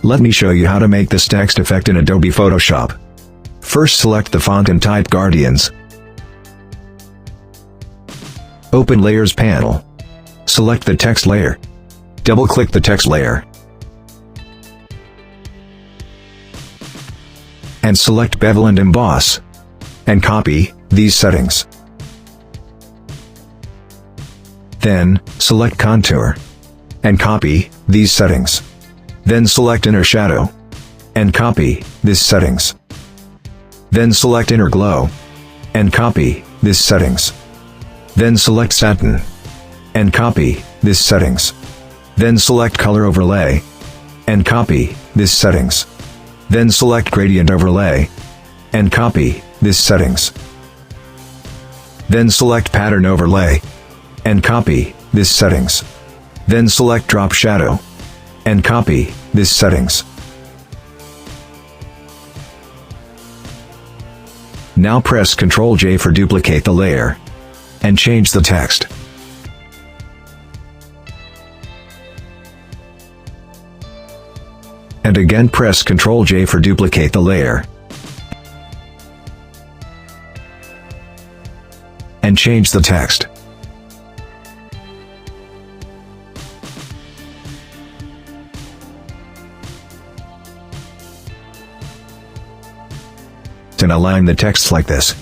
Let me show you how to make this text effect in Adobe Photoshop. First, select the font and type Guardians. Open Layers panel. Select the text layer. Double-click the text layer. And select Bevel and Emboss. And copy these settings. Then, select Contour. And copy these settings. Then select Inner Shadow. And copy these settings. Then select Inner Glow. And copy these settings. Then select Satin. And copy these settings. Then select Color Overlay. And copy these settings. Then select Gradient Overlay. And copy these settings. Then select Pattern Overlay. And copy these settings. Then select Drop Shadow. And copy these settings. Now press Ctrl J for duplicate the layer. And change the text. And again press Ctrl J for duplicate the layer. And change the text. And align the text like this.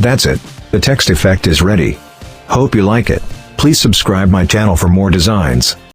That's it. The text effect is ready. Hope you like it. Please subscribe my channel for more designs.